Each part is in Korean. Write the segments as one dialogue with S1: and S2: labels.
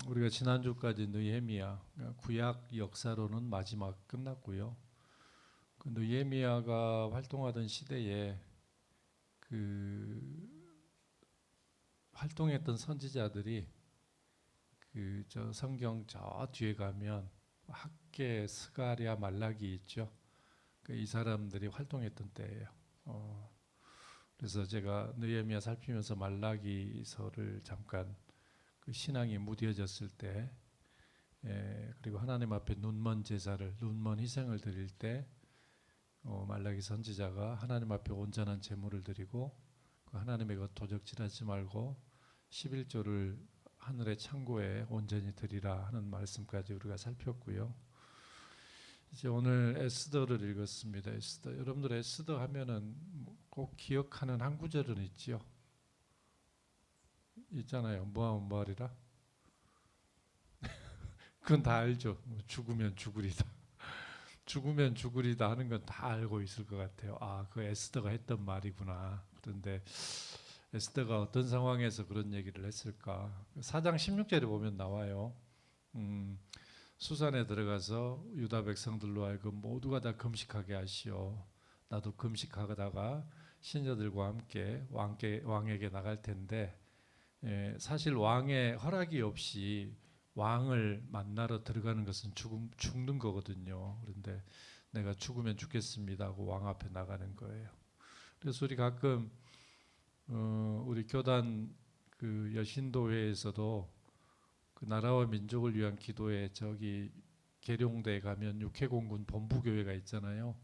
S1: 우리가 지난주까지 느헤미야 구약 역사로는 마지막 끝났고요. 그 느헤미야가 활동하던 시대에 그 활동했던 선지자들이 그 저 성경 저 뒤에 가면 학계, 스가랴, 말라기 있죠. 이 사람들이 활동했던 때예요. 그래서 제가 느헤미야 살피면서 말라기서를 잠깐 그 신앙이 무뎌졌을 때, 그리고 하나님 앞에 눈먼 제사를, 눈먼 희생을 드릴 때, 말라기 선지자가 하나님 앞에 온전한 제물을 드리고 그 하나님의 것 도적질하지 말고 11조를 하늘의 창고에 온전히 드리라 하는 말씀까지 우리가 살폈고요. 이제 오늘 에스더를 읽었습니다. 에스더. 여러분들 에스더 하면은 꼭 기억하는 한 구절은 있지요. 있잖아요. 뭐하면 뭐하리라. 그건 다 알죠. 죽으면 죽으리다. 죽으면 죽으리다 하는 건 다 알고 있을 것 같아요. 아, 그 에스더가 했던 말이구나. 그런데 에스더가 어떤 상황에서 그런 얘기를 했을까? 4장 16절에 보면 나와요. 수산에 들어가서 유다 백성들로 하여금 모두가 다 금식하게 하시오. 나도 금식하다가 신하들과 함께 왕에게 나갈 텐데, 사실 왕의 허락이 없이 왕을 만나러 들어가는 것은 죽는 거거든요. 그런데 내가 죽으면 죽겠습니다 하고 왕 앞에 나가는 거예요. 그래서 우리 가끔 우리 교단 그 여신도회에서도 그 나라와 민족을 위한 기도회, 저기 계룡대에 가면 육해공군 본부교회가 있잖아요.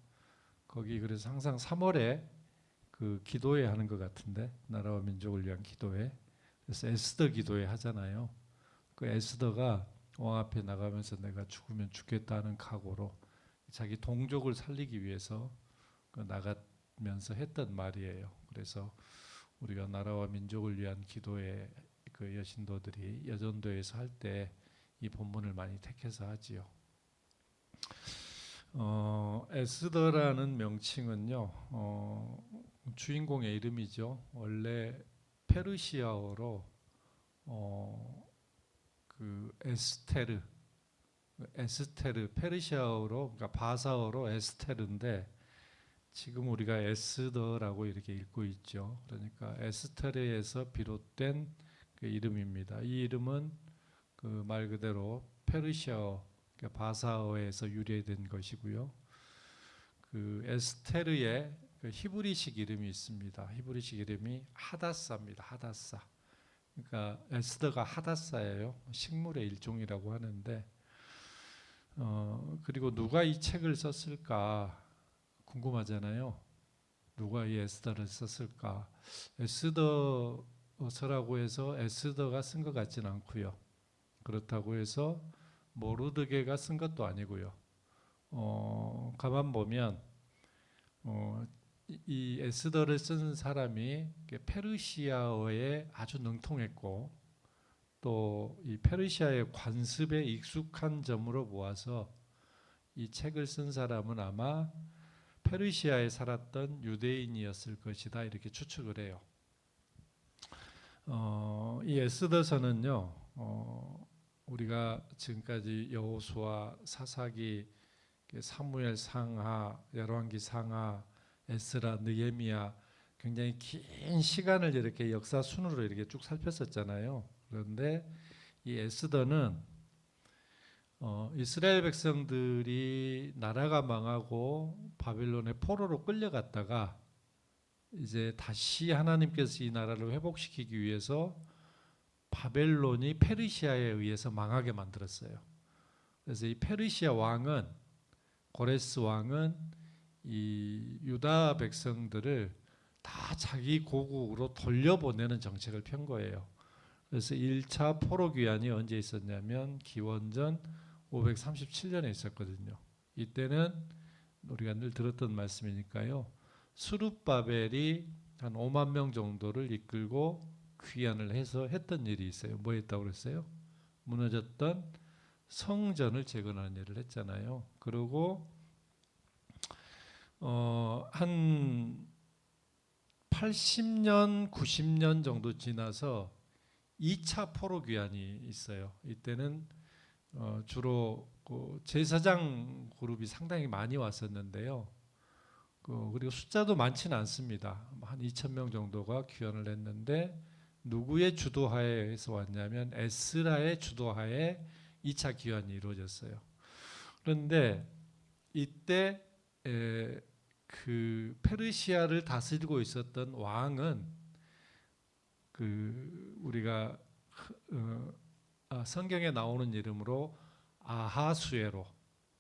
S1: 거기 그래서 항상 3월에 그 기도회 하는 것 같은데, 나라와 민족을 위한 기도회. 그래서 에스더 기도회 하잖아요. 그 에스더가 왕 앞에 나가면서 내가 죽으면 죽겠다는 각오로 자기 동족을 살리기 위해서 그 나가면서 했던 말이에요. 그래서 우리가 나라와 민족을 위한 기도에 그 여신도들이 여전도에서 할 때 이 본문을 많이 택해서 하지요. 에스더라는 명칭은요, 주인공의 이름이죠. 원래 페르시아어로 그 에스테르 페르시아어로, 그러니까 바사어로 에스테르인데 지금 우리가 에스더라고 이렇게 읽고 있죠. 그러니까 에스테르에서 비롯된 그 이름입니다. 이 이름은 그 말 그대로 페르시아어, 그러니까 바사어에서 유래된 것이고요. 그 에스테르의 그 히브리식 이름이 있습니다. 히브리식 이름이 하다사입니다. 하다사. 그러니까 에스더가 하다사예요. 식물의 일종이라고 하는데, 그리고 누가 이 책을 썼을까 궁금하잖아요. 누가 이 에스더를 썼을까? 에스더서라고 해서 에스더가 쓴 것 같지는 않고요. 그렇다고 해서 모르드게가 쓴 것도 아니고요. 가만 보면 이 에스더를 쓴 사람이 페르시아어에 아주 능통했고 또 이 페르시아의 관습에 익숙한 점으로 보아서 이 책을 쓴 사람은 아마 페르시아에 살았던 유대인이었을 것이다 이렇게 추측을 해요. 이 에스더서는요, 우리가 지금까지 여호수아, 사사기, 사무엘 상하, 열왕기 상하, 에스라, 느헤미야 굉장히 긴 시간을 이렇게 역사 순으로 이렇게 쭉 살폈었잖아요. 그런데 이 에스더는 이스라엘 백성들이 나라가 망하고 바벨론의 포로로 끌려갔다가 이제 다시 하나님께서 이 나라를 회복시키기 위해서 바벨론이 페르시아에 의해서 망하게 만들었어요. 그래서 이 페르시아 왕은, 고레스 왕은 이 유다 백성들을 다 자기 고국으로 돌려보내는 정책을 편 거예요. 그래서 1차 포로 귀환이 언제 있었냐면 기원전 537년에 있었거든요. 이때는 우리가 늘 들었던 말씀이니까요. 스룹바벨이 한 5만 명 정도를 이끌고 귀환을 해서 했던 일이 있어요. 뭐 했다고 그랬어요? 무너졌던 성전을 재건하는 일을 했잖아요. 그리고 한 80년, 90년 정도 지나서 2차 포로 귀환이 있어요. 이때는 주로 그 제사장 그룹이 상당히 많이 왔었는데요. 그리고 숫자도 많지는 않습니다. 한 2,000명 정도가 귀환을 했는데 누구의 주도하에서 왔냐면 에스라의 주도하에 2차 귀환이 이루어졌어요. 그런데 이때 그 페르시아를 다스리고 있었던 왕은 그 우리가 성경에 나오는 이름으로 아하수에로,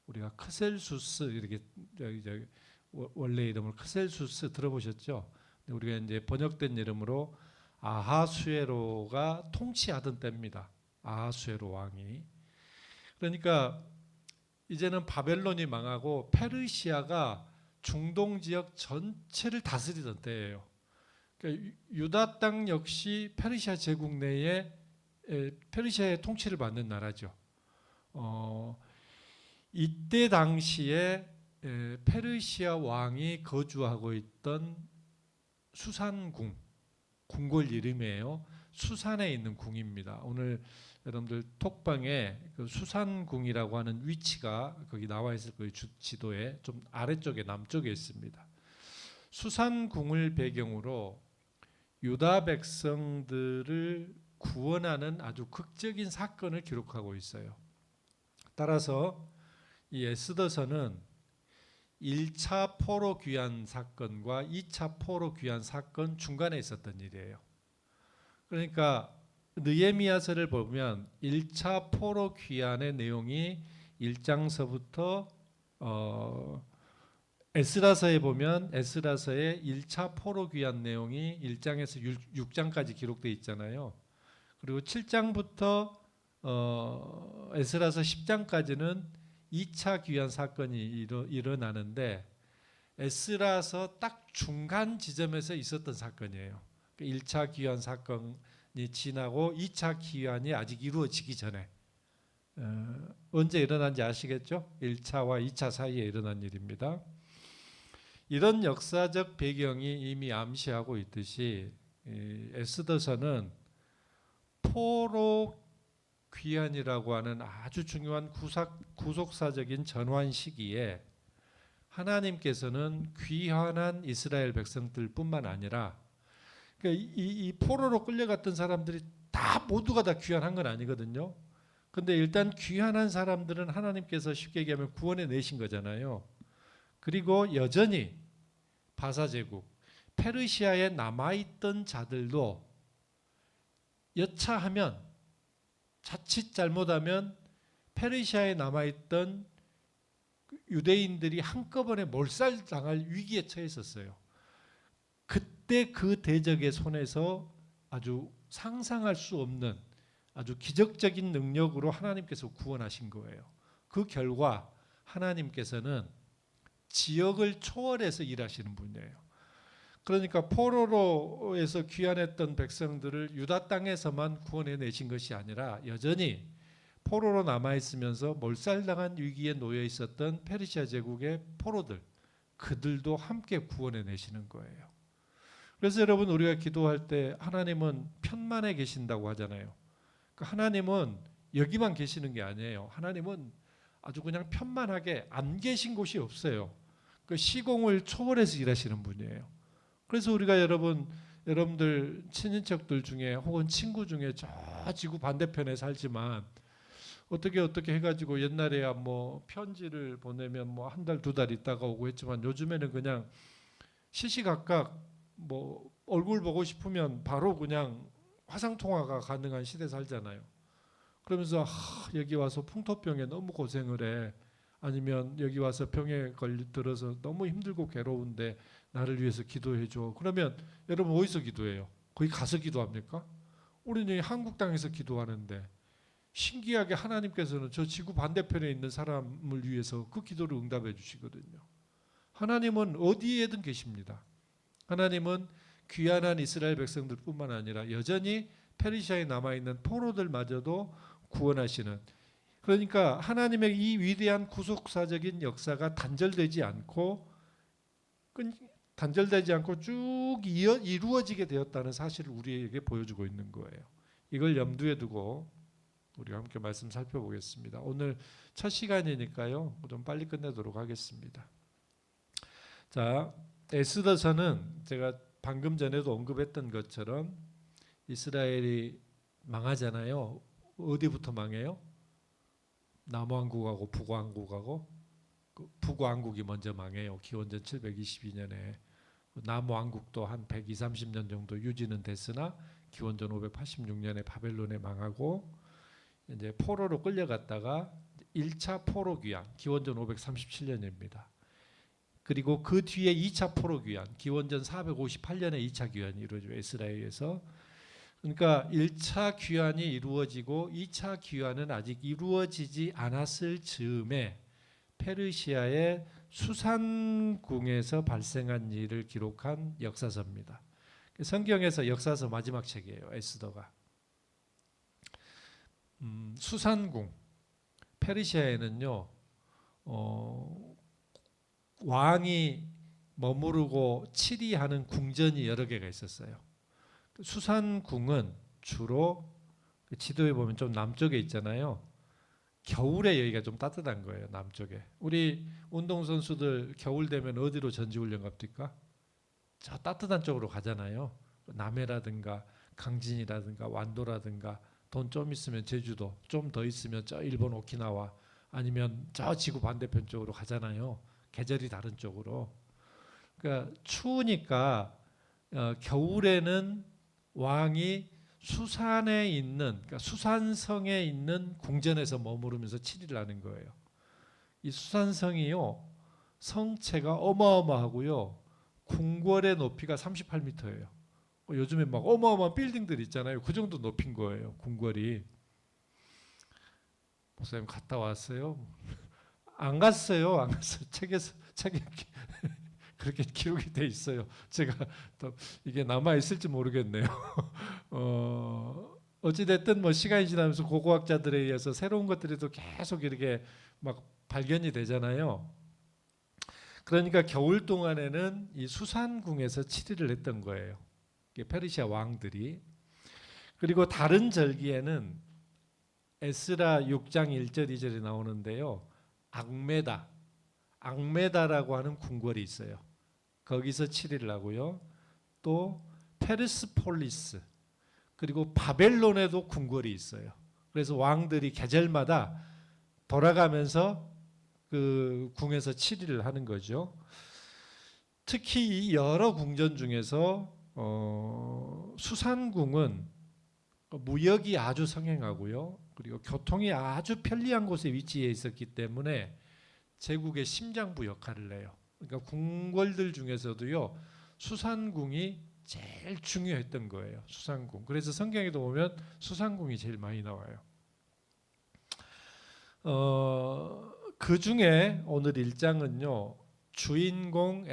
S1: 우리가 크셀수스 이렇게 원래 이름을 크셀수스 들어보셨죠? 우리가 이제 번역된 이름으로 아하수에로가 통치하던 때입니다. 아하수에로 왕이. 그러니까 이제는 바벨론이 망하고 페르시아가 중동 지역 전체를 다스리던 때예요. 그러니까 유다 땅 역시 페르시아 제국 내에 페르시아의 통치를 받는 나라죠. 이때 당시에 페르시아 왕이 거주하고 있던 수산궁, 궁궐 이름이에요. 수산에 있는 궁입니다. 오늘 여러분들 톡방에 그 수산궁이라고 하는 위치가 거기 나와 있을 거예요. 지도에 좀 아래쪽에 남쪽에 있습니다. 수산궁을 배경으로 유다 백성들을 구원하는 아주 극적인 사건을 기록하고 있어요. 따라서 이 에스더서는 1차 포로 귀환 사건과 2차 포로 귀환 사건 중간에 있었던 일이에요. 그러니까 느헤미야서를 보면 1차 포로 귀환의 내용이 1장서부터 에스라서에 보면 에스라서의 1차 포로 귀환 내용이 1장에서 6장까지 기록되어 있잖아요. 그리고 7장부터 에스라서 10장까지는 2차 귀환 사건이 일어나는데 에스라서 딱 중간 지점에서 있었던 사건이에요. 1차 귀환 사건이 지나고 2차 귀환이 아직 이루어지기 전에 언제 일어난지 아시겠죠? 1차와 2차 사이에 일어난 일입니다. 이런 역사적 배경이 이미 암시하고 있듯이 에스더서는 포로 귀환이라고 하는 아주 중요한 구속사적인 전환 시기에 하나님께서는 귀환한 이스라엘 백성들뿐만 아니라 그러니까 이 포로로 끌려갔던 사람들이 모두가 다 귀환한 건 아니거든요. 근데 일단 귀환한 사람들은 하나님께서 쉽게 얘기하면 구원해 내신 거잖아요. 그리고 여전히 바사제국 페르시아에 남아있던 자들도 여차하면 자칫 잘못하면 페르시아에 남아있던 유대인들이 한꺼번에 몰살당할 위기에 처했었어요. 그때 그 대적의 손에서 아주 상상할 수 없는 아주 기적적인 능력으로 하나님께서 구원하신 거예요. 그 결과 하나님께서는 지역을 초월해서 일하시는 분이에요. 그러니까 포로로에서 귀환했던 백성들을 유다 땅에서만 구원해 내신 것이 아니라 여전히 포로로 남아있으면서 몰살당한 위기에 놓여 있었던 페르시아 제국의 포로들, 그들도 함께 구원해 내시는 거예요. 그래서 여러분 우리가 기도할 때 하나님은 편만에 계신다고 하잖아요. 그러니까 하나님은 여기만 계시는 게 아니에요. 하나님은 아주 그냥 편만하게 안 계신 곳이 없어요. 그 시공을 초월해서 일하시는 분이에요. 그래서 우리가 여러분들 친인척들 중에 혹은 친구 중에 저 지구 반대편에 살지만 어떻게 해가지고 옛날에야 뭐 편지를 보내면 뭐 한 달, 두 달 있다가 오고 했지만 요즘에는 그냥 시시각각 뭐 얼굴 보고 싶으면 바로 그냥 화상 통화가 가능한 시대 살잖아요. 그러면서 여기 와서 풍토병에 너무 고생을 해. 아니면 여기 와서 병에 들어서 너무 힘들고 괴로운데 나를 위해서 기도해 줘. 그러면 여러분 어디서 기도해요? 거기 가서 기도합니까? 우리는 한국 땅에서 기도하는데 신기하게 하나님께서는 저 지구 반대편에 있는 사람을 위해서 그 기도를 응답해 주시거든요. 하나님은 어디에든 계십니다. 하나님은 귀환한 이스라엘 백성들뿐만 아니라 여전히 페르시아에 남아있는 포로들마저도 구원하시는, 그러니까 하나님의 이 위대한 구속사적인 역사가 단절되지 않고 쭉 이루어지게 되었다는 사실을 우리에게 보여주고 있는 거예요. 이걸 염두에 두고 우리가 함께 말씀 살펴보겠습니다. 오늘 첫 시간이니까요. 좀 빨리 끝내도록 하겠습니다. 자, 에스더서는 제가 방금 전에도 언급했던 것처럼 이스라엘이 망하잖아요. 어디부터 망해요? 남왕국하고 북왕국하고 북왕국이 먼저 망해요. 기원전 722년에. 남왕국도 한 120, 30년 정도 유지는 됐으나 기원전 586년에 바벨론에 망하고 이제 포로로 끌려갔다가 1차 포로 귀환 기원전 537년입니다. 그리고 그 뒤에 2차 포로 귀환 기원전 458년에 2차 귀환이 이루어져요. 에스라엘에서. 그러니까 1차 귀환이 이루어지고 2차 귀환은 아직 이루어지지 않았을 즈음에 페르시아의 수산궁에서 발생한 일을 기록한 역사서입니다. 성경에서 역사서 마지막 책이에요. 에스더가. 수산궁. 페르시아에는요. 왕이 머무르고 치리하는 궁전이 여러 개가 있었어요. 수산궁은 주로 지도에 보면 좀 남쪽에 있잖아요. 겨울에 여기가 좀 따뜻한 거예요. 남쪽에. 우리 운동선수들 겨울 되면 어디로 전지훈련 갑니까? 저 따뜻한 쪽으로 가잖아요. 남해라든가 강진이라든가 완도라든가 돈 좀 있으면 제주도, 좀 더 있으면 저 일본 오키나와 아니면 저 지구 반대편 쪽으로 가잖아요. 계절이 다른 쪽으로. 그러니까 추우니까 겨울에는 왕이 수산에 있는, 그러니까 수산성에 있는 궁전에서 머무르면서 치리를 하는 거예요. 이 수산성이요, 성체가 어마어마하고요, 궁궐의 높이가 38m예요. 요즘에 막 어마어마한 빌딩들 있잖아요. 그 정도 높인 거예요, 궁궐이. 목사님 갔다 왔어요? 안 갔어요. 안 갔어요. 책에 그렇게 기록이 돼 있어요. 제가 또 이게 남아 있을지 모르겠네요. 어찌됐든 뭐 시간이 지나면서 고고학자들에 의해서 새로운 것들이 또 계속 이렇게 막 발견이 되잖아요. 그러니까 겨울 동안에는 이 수산궁에서 치리를 했던 거예요. 페르시아 왕들이. 그리고 다른 절기에는 에스라 6장 1절 2절이 나오는데요. 악메다라고 하는 궁궐이 있어요. 거기서 치리를 하고요. 또 페르스폴리스, 그리고 바벨론에도 궁궐이 있어요. 그래서 왕들이 계절마다 돌아가면서 그 궁에서 치리를 하는 거죠. 특히 이 여러 궁전 중에서 수산궁은 무역이 아주 성행하고요. 그리고 교통이 아주 편리한 곳에 위치해 있었기 때문에 제국의 심장부 역할을 해요. 그러니까 궁궐들 중에서도요, 수산궁이 제일 중요했던 거예요. 수산궁. 그래서 성경에도 보면 수산궁이 제일 많이 나와요. 그 중에 오늘 1장은요, 주인공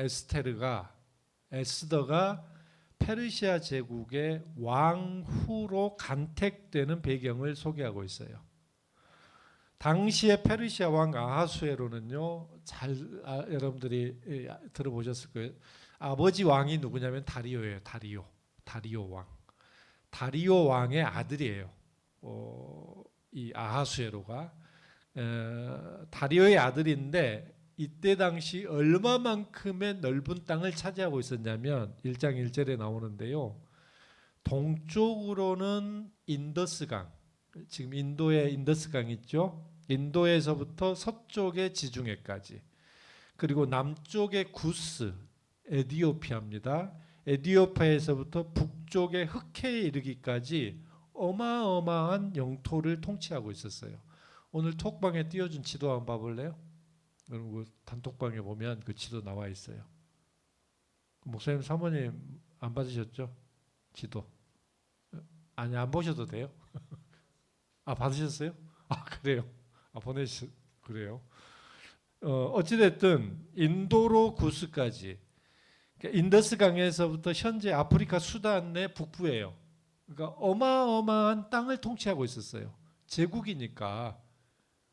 S1: 에스더가 페르시아 제국의 왕후로 간택되는 배경을 소개하고 있어요. 당시에 페르시아 왕 아하수에로는요, 여러분들이 들어보셨을 거예요. 아버지 왕이 누구냐면 다리오예요. 다리오 왕. 다리오 왕의 아들이에요. 이 아하수에로가 다리오의 아들인데 이때 당시 얼마만큼의 넓은 땅을 차지하고 있었냐면 1장 1절에 나오는데요. 동쪽으로는 인더스강, 지금 인도에 인더스강 있죠. 인도에서부터 서쪽의 지중해까지, 그리고 남쪽의 구스, 에디오피아입니다. 에디오피아에서부터 북쪽의 흑해에 이르기까지 어마어마한 영토를 통치하고 있었어요. 오늘 톡방에 띄워준 지도 한번 봐볼래요? 여러분 단톡방에 보면 그 지도 나와 있어요. 목사님 사모님 안 받으셨죠? 지도. 아니 안 보셔도 돼요. 아 받으셨어요? 아 그래요. 아 그래요. 어찌됐든 인도로 구스까지, 그러니까 인더스 강에서부터 현재 아프리카 수단의 북부예요. 그러니까 어마어마한 땅을 통치하고 있었어요. 제국이니까.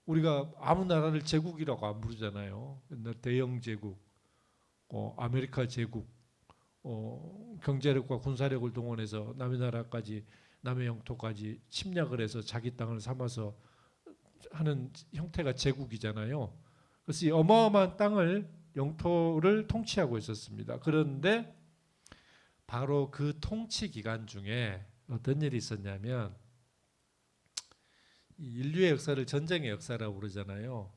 S1: 우리가 아무 나라를 제국이라고 안 부르잖아요. 옛날 대영 제국, 아메리카 제국, 경제력과 군사력을 동원해서 남의 나라까지 남의 영토까지 침략을 해서 자기 땅을 삼아서 하는 형태가 제국이잖아요. 그래서 이 어마어마한 땅을 영토를 통치하고 있었습니다. 그런데 바로 그 통치 기간 중에 어떤 일이 있었냐면 인류의 역사를 전쟁의 역사라고 그러잖아요.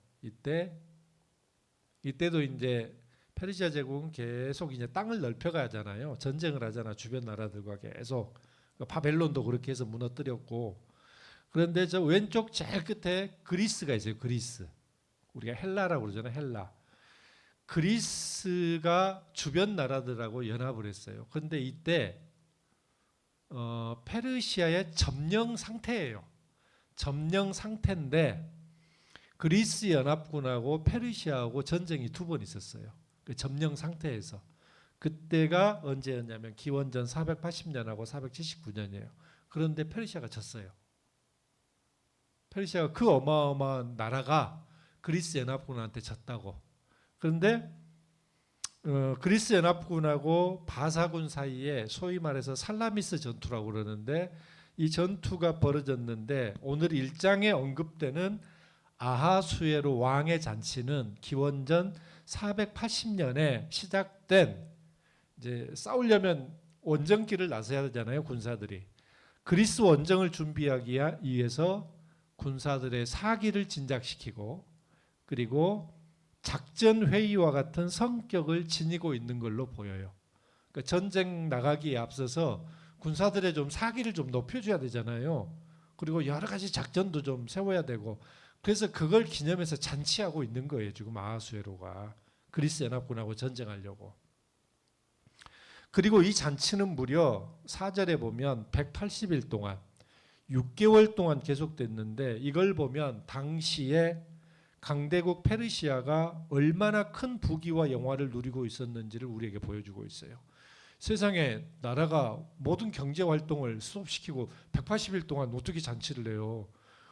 S1: 이때도 이제 페르시아 제국은 계속 이제 땅을 넓혀가잖아요. 전쟁을 하잖아. 주변 나라들과 계속. 바벨론도 그렇게 해서 무너뜨렸고. 그런데 저 왼쪽 제일 끝에 그리스가 있어요. 그리스. 우리가 헬라라고 그러잖아요. 헬라. 그리스가 주변 나라들하고 연합을 했어요. 그런데 이때 페르시아의 점령 상태예요. 점령 상태인데 그리스 연합군하고 페르시아하고 전쟁이 2번 있었어요. 그 점령 상태에서. 그때가 언제였냐면 기원전 480년하고 479년이에요. 그런데 페르시아가 졌어요. 페르시아가 그 어마어마한 나라가 그리스 연합군한테 졌다고. 그런데 그리스 연합군하고 바사군 사이에 소위 말해서 살라미스 전투라고 그러는데 이 전투가 벌어졌는데 오늘 1장에 언급되는 아하수에로 왕의 잔치는 기원전 480년에 시작된 이제 싸우려면 원정길을 나서야 되잖아요. 군사들이. 그리스 원정을 준비하기 위해서 군사들의 사기를 진작시키고 그리고 작전 회의와 같은 성격을 지니고 있는 걸로 보여요. 그러니까 전쟁 나가기에 앞서서 군사들의 좀 사기를 좀 높여줘야 되잖아요. 그리고 여러 가지 작전도 좀 세워야 되고 그래서 그걸 기념해서 잔치하고 있는 거예요. 지금 아하수에로가 그리스 연합군하고 전쟁하려고. 그리고 이 잔치는 무려 4절에 보면 180일 동안 6개월 동안 계속됐는데 이걸 보면 당시에 강대국 페르시아가 얼마나 큰 부귀와 영화를 누리고 있었는지를 우리에게 보여주고 있어요. 세상에 나라가 모든 경제 활동을 스톱시키고 180일 동안 어떻게 잔치를 해요?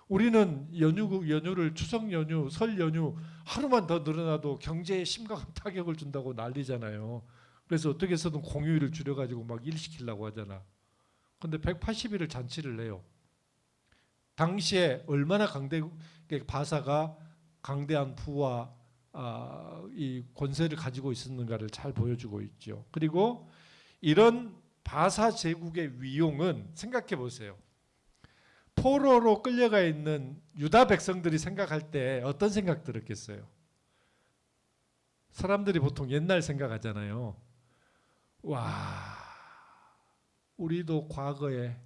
S1: 우리는 연휴를 추석 연휴, 설 연휴 하루만 더 늘어나도 경제에 심각한 타격을 준다고 난리잖아요. 그래서 어떻게 해서든 공휴일을 줄여가지고 막 일시키려고 하잖아. 근데 180일을 잔치를 해요. 당시에 얼마나 바사가 강대한 부와 이 권세를 가지고 있었는가를 잘 보여주고 있죠. 그리고 이런 바사 제국의 위용은 생각해 보세요. 포로로 끌려가 있는 유다 백성들이 생각할 때 어떤 생각 들었겠어요? 사람들이 보통 옛날 생각하잖아요. 와, 우리도 과거에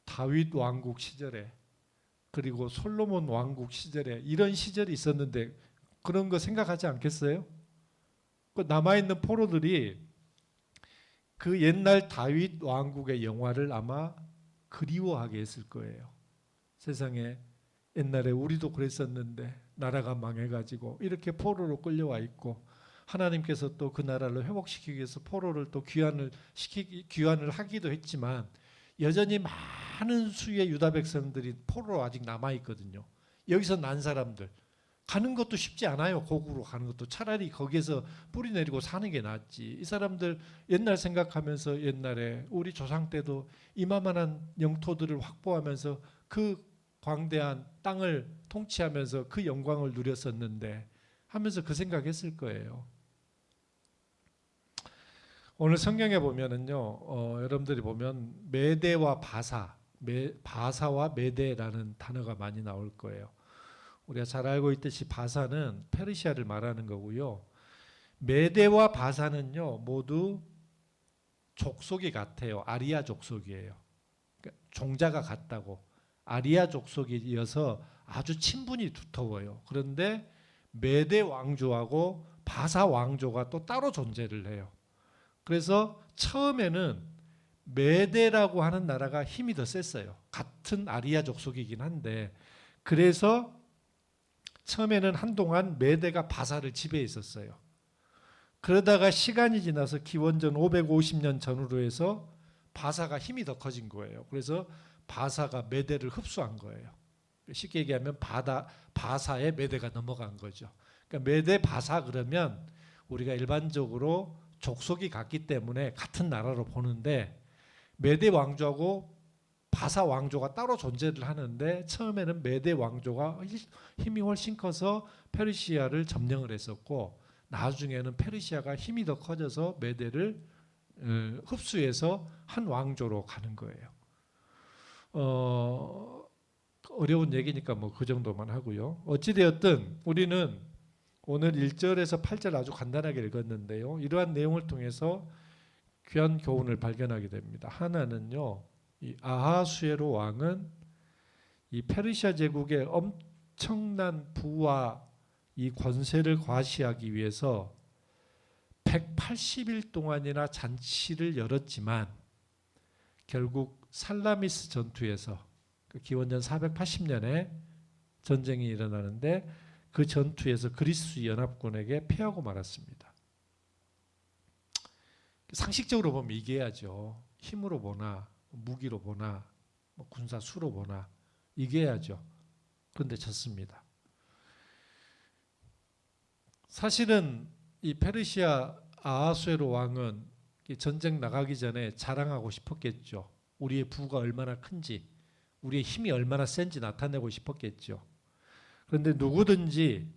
S1: 다윗 왕국 시절에 그리고 솔로몬 왕국 시절에 이런 시절이 있었는데 그런 거 생각하지 않겠어요? 그 남아있는 포로들이 그 옛날 다윗 왕국의 영화를 아마 그리워하게 했을 거예요. 세상에 옛날에 우리도 그랬었는데 나라가 망해가지고 이렇게 포로로 끌려와 있고 하나님께서 또 그 나라를 회복시키기 위해서 포로를 또 귀환을 하기도 했지만 여전히 많은 수의 유다 백성들이 포로로 아직 남아 있거든요. 여기서 난 사람들 가는 것도 쉽지 않아요. 고국으로 가는 것도 차라리 거기에서 뿌리 내리고 사는 게 낫지. 이 사람들 옛날 생각하면서 옛날에 우리 조상 때도 이만한 영토들을 확보하면서 그 광대한 땅을 통치하면서 그 영광을 누렸었는데 하면서 그 생각했을 거예요. 오늘 성경에 보면은요, 여러분들이 보면 메대와 바사와 메대라는 단어가 많이 나올 거예요. 우리가 잘 알고 있듯이 바사는 페르시아를 말하는 거고요. 메대와 바사는요 모두 족속이 같아요. 아리아 족속이에요. 그러니까 종자가 같다고. 아리아 족속이어서 아주 친분이 두터워요. 그런데 메대 왕조하고 바사 왕조가 또 따로 존재를 해요. 그래서 처음에는 메대라고 하는 나라가 힘이 더 셌어요. 같은 아리아 족속이긴 한데 그래서 처음에는 한동안 메대가 바사를 지배했었어요. 그러다가 시간이 지나서 기원전 550년 전후로 해서 바사가 힘이 더 커진 거예요. 그래서 바사가 메대를 흡수한 거예요. 쉽게 얘기하면 바사에 메대가 넘어간 거죠. 그러니까 메대 바사 그러면 우리가 일반적으로 족속이 같기 때문에 같은 나라로 보는데 메대 왕조하고 바사 왕조가 따로 존재를 하는데 처음에는 메대 왕조가 힘이 훨씬 커서 페르시아를 점령을 했었고 나중에는 페르시아가 힘이 더 커져서 메대를 흡수해서 한 왕조로 가는 거예요. 어려운 얘기니까 뭐 그 정도만 하고요. 어찌되었든 우리는 오늘 1절에서 8절 아주 간단하게 읽었는데요. 이러한 내용을 통해서 귀한 교훈을 발견하게 됩니다. 하나는요, 이 아하수에로 왕은 이 페르시아 제국의 엄청난 부와 이 권세를 과시하기 위해서 180일 동안이나 잔치를 열었지만 결국 살라미스 전투에서 기원전 480년에 전쟁이 일어나는데 그 전투에서 그리스 연합군에게 패하고 말았습니다. 상식적으로 보면 이겨야죠. 힘으로 보나 무기로 보나 군사 수로 보나 이겨야죠. 그런데 졌습니다. 사실은 이 페르시아 아하수에로 왕은 전쟁 나가기 전에 자랑하고 싶었겠죠. 우리의 부가 얼마나 큰지, 우리의 힘이 얼마나 센지 나타내고 싶었겠죠. 그런데 누구든지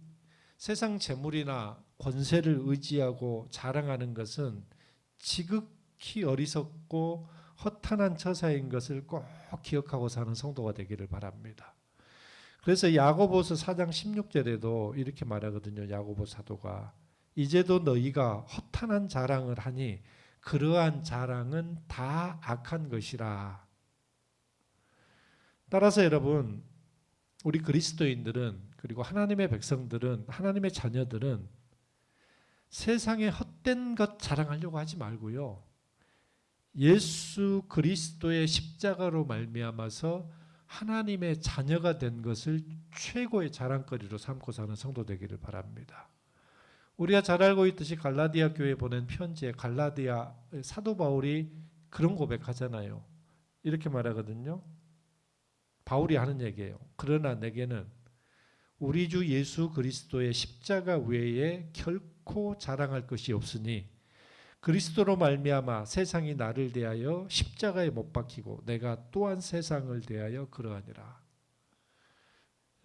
S1: 세상 재물이나 권세를 의지하고 자랑하는 것은 지극히 어리석고 허탄한 처사인 것을 꼭 기억하고 사는 성도가 되기를 바랍니다. 그래서 야고보서 4장 16절에도 이렇게 말하거든요. 야고보 사도가 이제도 너희가 허탄한 자랑을 하니 그러한 자랑은 다 악한 것이라. 따라서 여러분, 우리 그리스도인들은 그리고 하나님의 백성들은, 하나님의 자녀들은 세상에 헛된 것 자랑하려고 하지 말고요. 예수 그리스도의 십자가로 말미암아서 하나님의 자녀가 된 것을 최고의 자랑거리로 삼고 사는 성도 되기를 바랍니다. 우리가 잘 알고 있듯이 갈라디아 교회에 보낸 편지에 갈라디아 사도 바울이 그런 고백하잖아요. 이렇게 말하거든요. 바울이 하는 얘기예요. 그러나 내게는 우리 주 예수 그리스도의 십자가 외에 결코 자랑할 것이 없으니 그리스도로 말미암아 세상이 나를 대하여 십자가에 못 박히고 내가 또한 세상을 대하여 그러하니라.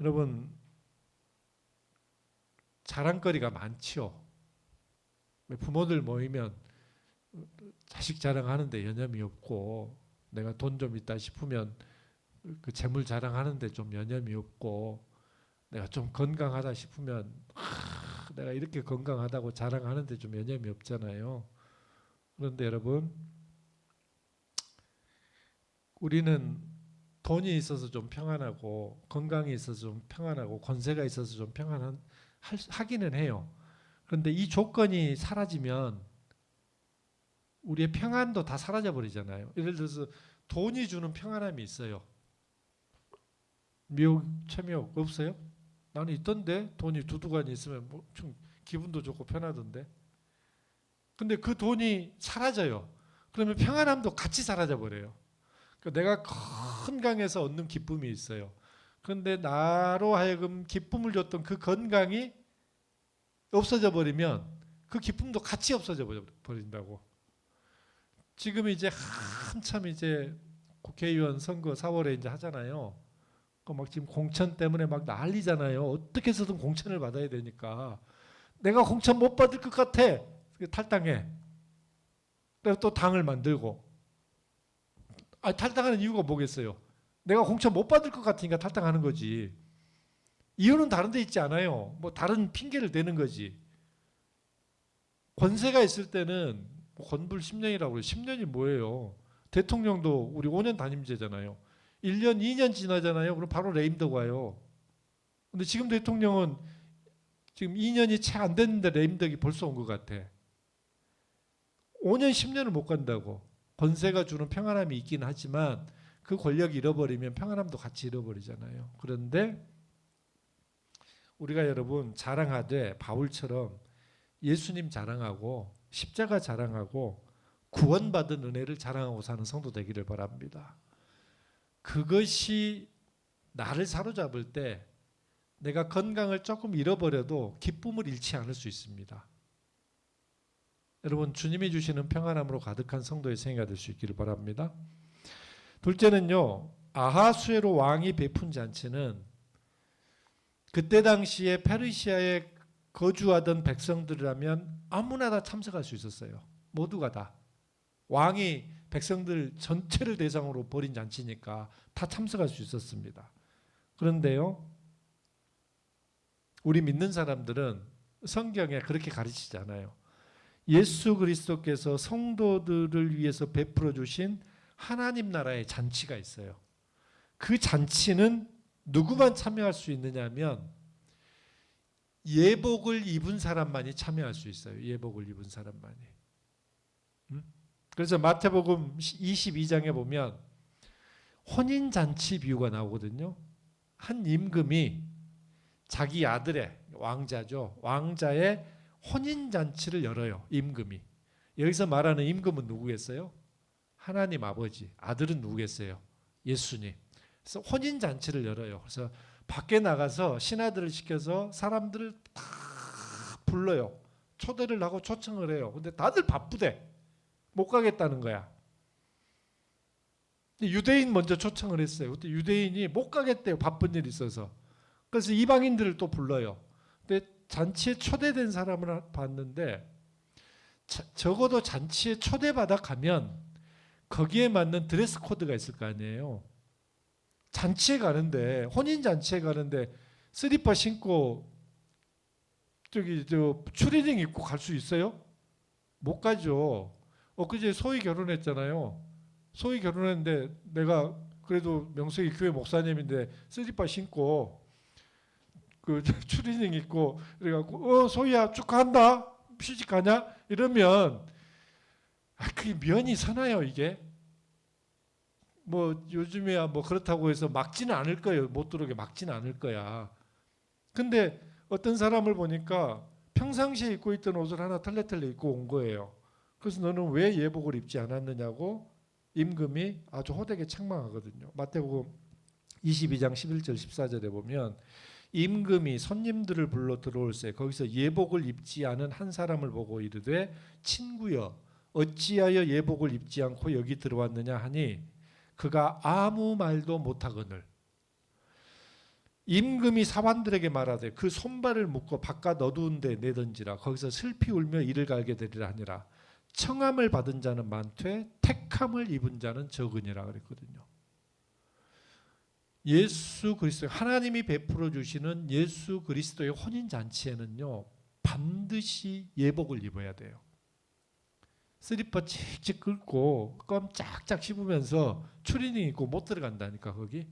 S1: 여러분, 자랑거리가 많죠. 부모들 모이면 자식 자랑하는데 여념이 없고 내가 돈 좀 있다 싶으면 그 재물 자랑하는데 좀 여념이 없고 내가 좀 건강하다 싶으면 내가 이렇게 건강하다고 자랑하는데 좀 여념이 없잖아요. 그런데 여러분, 우리는 돈이 있어서 좀 평안하고 건강이 있어서 좀 평안하고 권세가 있어서 좀 하기는 해요. 그런데 이 조건이 사라지면 우리의 평안도 다 사라져 버리잖아요. 예를 들어서 돈이 주는 평안함이 있어요. 미혹, 체미혹 없어요? 나는 있던데 돈이 두둑하니 있으면 뭐 좀 기분도 좋고 편하던데. 근데 그 돈이 사라져요. 그러면 평안함도 같이 사라져 버려요. 그러니까 내가 건강해서 얻는 기쁨이 있어요. 그런데 나로 하여금 기쁨을 줬던 그 건강이 없어져 버리면 그 기쁨도 같이 없어져 버린다고. 지금 이제 한참 이제 국회의원 선거 4월에 이제 하잖아요. 막 지금 공천 때문에 막 난리잖아요. 어떻게 해서든 공천을 받아야 되니까. 내가 공천 못 받을 것 같아. 탈당해. 그래서 또 당을 만들고. 탈당하는 이유가 뭐겠어요? 내가 공천 못 받을 것 같으니까 탈당하는 거지. 이유는 다른 데 있지 않아요. 뭐 다른 핑계를 대는 거지. 권세가 있을 때는 건불 10년이라고 그래요. 10년이 뭐예요? 대통령도 우리 5년 단임제잖아요. 1년, 2년 지나잖아요. 그럼 바로 레임덕 와요. 근데 지금 대통령은 지금 2년이 채 안 됐는데 레임덕이 벌써 온 것 같아. 5년, 10년을 못 간다고. 권세가 주는 평안함이 있긴 하지만 그 권력이 잃어버리면 평안함도 같이 잃어버리잖아요. 그런데 우리가 여러분 자랑하되 바울처럼 예수님 자랑하고 십자가 자랑하고 구원받은 은혜를 자랑하고 사는 성도 되기를 바랍니다. 그것이 나를 사로잡을 때 내가 건강을 조금 잃어버려도 기쁨을 잃지 않을 수 있습니다. 여러분, 주님이 주시는 평안함으로 가득한 성도의 생애가 될 수 있기를 바랍니다. 둘째는요, 아하수에로 왕이 베푼 잔치는 그때 당시에 페르시아에 거주하던 백성들이라면 아무나 다 참석할 수 있었어요. 모두가 다. 왕이 백성들 전체를 대상으로 벌인 잔치니까 다 참석할 수 있었습니다. 그런데요, 우리 믿는 사람들은 성경에 그렇게 가르치지 않아요. 예수 그리스도께서 성도들을 위해서 베풀어 주신 하나님 나라의 잔치가 있어요. 그 잔치는 누구만 참여할 수 있느냐면 예복을 입은 사람만이 참여할 수 있어요. 예복을 입은 사람만이. 그래서 마태복음 22장에 보면 혼인잔치 비유가 나오거든요. 한 임금이 자기 아들의, 왕자죠, 왕자의 혼인잔치를 열어요. 임금이. 여기서 말하는 임금은 누구겠어요? 하나님 아버지. 아들은 누구겠어요? 예수님. 그래서 혼인잔치를 열어요. 그래서 밖에 나가서 신하들을 시켜서 사람들을 다 불러요. 초대를 하고 초청을 해요. 근데 다들 바쁘대. 못 가겠다는 거야. 유대인 먼저 초청을 했어요. 그때 유대인이 못 가겠대요. 바쁜 일이 있어서. 그래서 이방인들을 또 불러요. 근데 잔치에 초대된 사람을 봤는데 적어도 잔치에 초대받아 가면 거기에 맞는 드레스 코드가 있을 거 아니에요. 잔치에 가는데, 혼인 잔치에 가는데 슬리퍼 신고 추리닝 입고 갈 수 있어요? 못 가죠. 엊그제 소희 결혼했잖아요. 소희 결혼했는데 내가 그래도 명색이 교회 목사님인데 슬리퍼 신고 그 추리닝 입고 그래갖고 소희야 축하한다, 시집 가냐 이러면 그게 면이 서나요? 이게 뭐 요즘에야 뭐 그렇다고 해서 막지는 않을 거예요. 못 들어오게 막지는 않을 거야. 근데 어떤 사람을 보니까 평상시에 입고 있던 옷을 하나 털레털레 입고 온 거예요. 그래서 너는 왜 예복을 입지 않았느냐고 임금이 아주 호되게 책망하거든요. 마태복음 22장 11절 14절에 보면 임금이 손님들을 불러 들어올세 거기서 예복을 입지 않은 한 사람을 보고 이르되 친구여 어찌하여 예복을 입지 않고 여기 들어왔느냐 하니 그가 아무 말도 못하거늘 임금이 사관들에게 말하되 그 손발을 묶어 바깥 어두운 데 내던지라 거기서 슬피 울며 이를 갈게 되리라 하니라. 청함을 받은 자는 많되 택함을 입은 자는 적으니라 그랬거든요. 예수 그리스도 하나님이 베풀어 주시는 예수 그리스도의 혼인 잔치에는요 반드시 예복을 입어야 돼요. 슬리퍼 칙칙 긁고 껌 짝짝 씹으면서 추리닝 입고 못 들어간다니까. 거기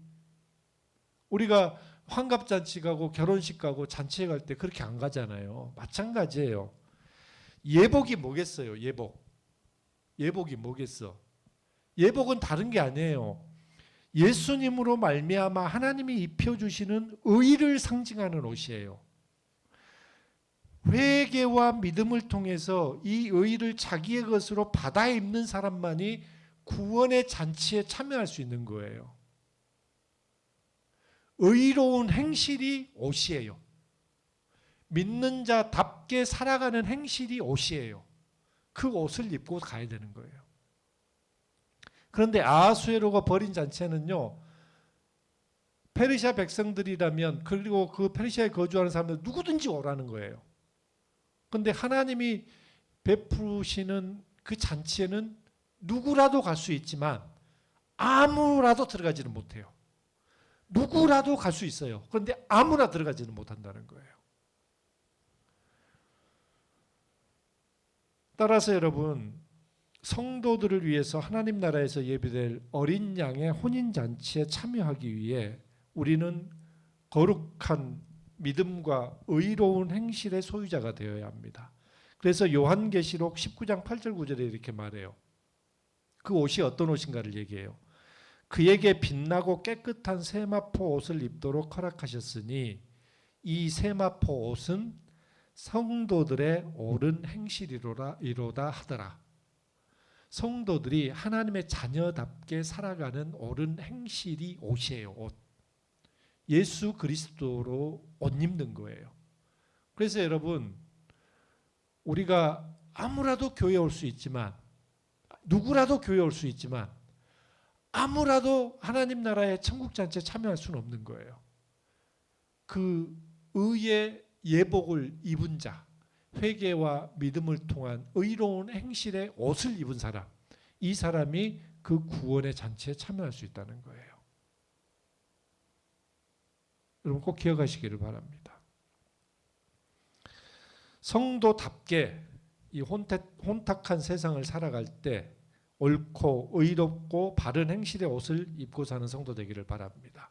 S1: 우리가 환갑잔치 가고 결혼식 가고 잔치에 갈 때 그렇게 안 가잖아요. 마찬가지예요. 예복이 뭐겠어요? 예복이 뭐겠어? 예복은 다른 게 아니에요. 예수님으로 말미암아 하나님이 입혀주시는 의를 상징하는 옷이에요. 회개와 믿음을 통해서 이 의를 자기의 것으로 받아 입는 사람만이 구원의 잔치에 참여할 수 있는 거예요. 의로운 행실이 옷이에요. 믿는 자답게 살아가는 행실이 옷이에요. 그 옷을 입고 가야 되는 거예요. 그런데 아하수에로가 벌인 잔치에는요, 페르시아 백성들이라면 그리고 그 페르시아에 거주하는 사람들 누구든지 오라는 거예요. 그런데 하나님이 베푸시는 그 잔치에는 누구라도 갈 수 있지만 아무라도 들어가지는 못해요. 누구라도 갈 수 있어요. 그런데 아무나 들어가지는 못한다는 거예요. 따라서 여러분, 성도들을 위해서 하나님 나라에서 예비될 어린 양의 혼인잔치에 참여하기 위해 우리는 거룩한 믿음과 의로운 행실의 소유자가 되어야 합니다. 그래서 요한계시록 19장 8절 9절에 이렇게 말해요. 그 옷이 어떤 옷인가를 얘기해요. 그에게 빛나고 깨끗한 세마포 옷을 입도록 허락하셨으니 이 세마포 옷은 성도들의 옳은 행실이로다 하더라. 성도들이 하나님의 자녀답게 살아가는 옳은 행실이 옷이에요. 옷. 예수 그리스도로 옷 입는 거예요. 그래서 여러분, 우리가 아무라도 교회에 올 수 있지만, 누구라도 교회에 올 수 있지만 아무라도 하나님 나라의 천국 잔치에 참여할 수는 없는 거예요. 그 의의 예복을 입은 자, 회개와 믿음을 통한 의로운 행실의 옷을 입은 사람, 이 사람이 그 구원의 잔치에 참여할 수 있다는 거예요. 여러분 꼭 기억하시기를 바랍니다. 성도답게 이 혼탁한 세상을 살아갈 때 옳고 의롭고 바른 행실의 옷을 입고 사는 성도 되기를 바랍니다.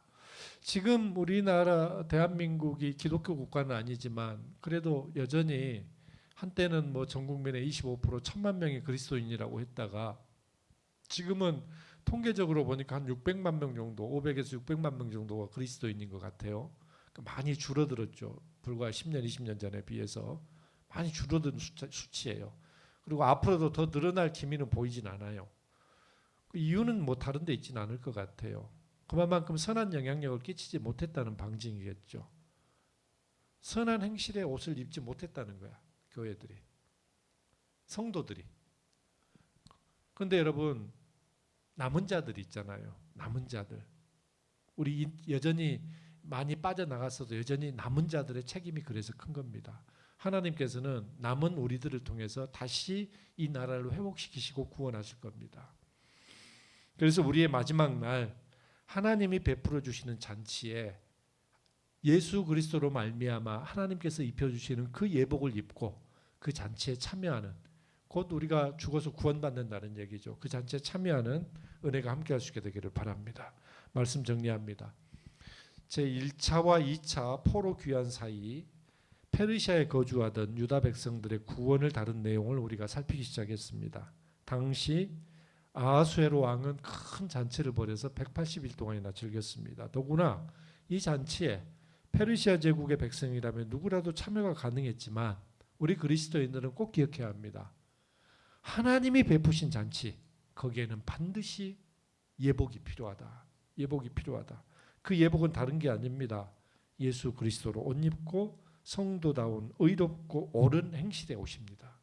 S1: 지금 우리나라 대한민국이 기독교 국가는 아니지만 그래도 여전히 한때는 뭐 전 국민의 25% 1,000만 명이 그리스도인이라고 했다가 지금은 통계적으로 보니까 한 600만 명 정도, 500에서 600만 명 정도가 그리스도인인 것 같아요. 많이 줄어들었죠. 불과 10년, 20년 전에 비해서 많이 줄어든 수치예요. 그리고 앞으로도 더 늘어날 기미는 보이진 않아요. 그 이유는 뭐 다른 데 있지는 않을 것 같아요. 그만큼 선한 영향력을 끼치지 못했다는 방증이겠죠. 선한 행실의 옷을 입지 못했다는 거야. 교회들이. 성도들이. 그런데 여러분 남은 자들 있잖아요. 남은 자들. 우리 여전히 많이 빠져나갔어도 여전히 남은 자들의 책임이 그래서 큰 겁니다. 하나님께서는 남은 우리들을 통해서 다시 이 나라를 회복시키시고 구원하실 겁니다. 그래서 우리의 마지막 날 하나님이 베풀어 주시는 잔치에 예수 그리스도로 말미암아 하나님께서 입혀주시는 그 예복을 입고 그 잔치에 참여하는, 곧 우리가 죽어서 구원받는다는 얘기죠. 그 잔치에 참여하는 은혜가 함께할 수 있게 되기를 바랍니다. 말씀 정리합니다. 제1차와 2차 포로 귀환 사이 페르시아에 거주하던 유다 백성들의 구원을 다룬 내용을 우리가 살피기 시작했습니다. 당시 아하수에로 왕은 큰 잔치를 벌여서 180일 동안이나 즐겼습니다. 더구나 이 잔치에 페르시아 제국의 백성이라면 누구라도 참여가 가능했지만 우리 그리스도인들은 꼭 기억해야 합니다. 하나님이 베푸신 잔치, 거기에는 반드시 예복이 필요하다. 예복이 필요하다. 그 예복은 다른 게 아닙니다. 예수 그리스도로 옷 입고 성도다운 의롭고 옳은 행실의 옷입니다.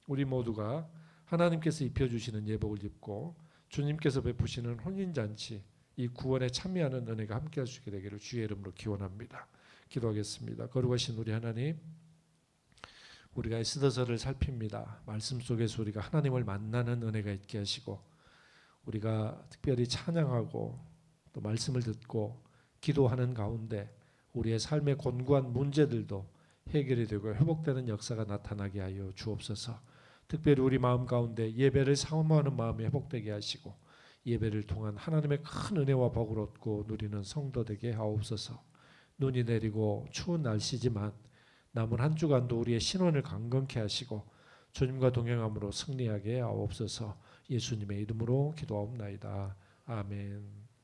S1: 우리 모두가 하나님께서 입혀주시는 예복을 입고 주님께서 베푸시는 혼인잔치, 이 구원에 참여하는 은혜가 함께할 수 있게 되기를 주의 이름으로 기원합니다. 기도하겠습니다. 거룩하신 우리 하나님, 우리가 에스더서를 살핍니다. 말씀 속에서 우리가 하나님을 만나는 은혜가 있게 하시고 우리가 특별히 찬양하고 또 말씀을 듣고 기도하는 가운데 우리의 삶의 곤고한 문제들도 해결이 되고 회복되는 역사가 나타나게 하여 주옵소서. 특별히 우리 마음 가운데 예배를 사모하는 마음이 회복되게 하시고 예배를 통한 하나님의 큰 은혜와 복을 얻고 누리는 성도 되게 하옵소서. 눈이 내리고 추운 날씨지만 남은 한 주간도 우리의 신원을 강건케 하시고 주님과 동행함으로 승리하게 하옵소서. 예수님의 이름으로 기도하옵나이다. 아멘.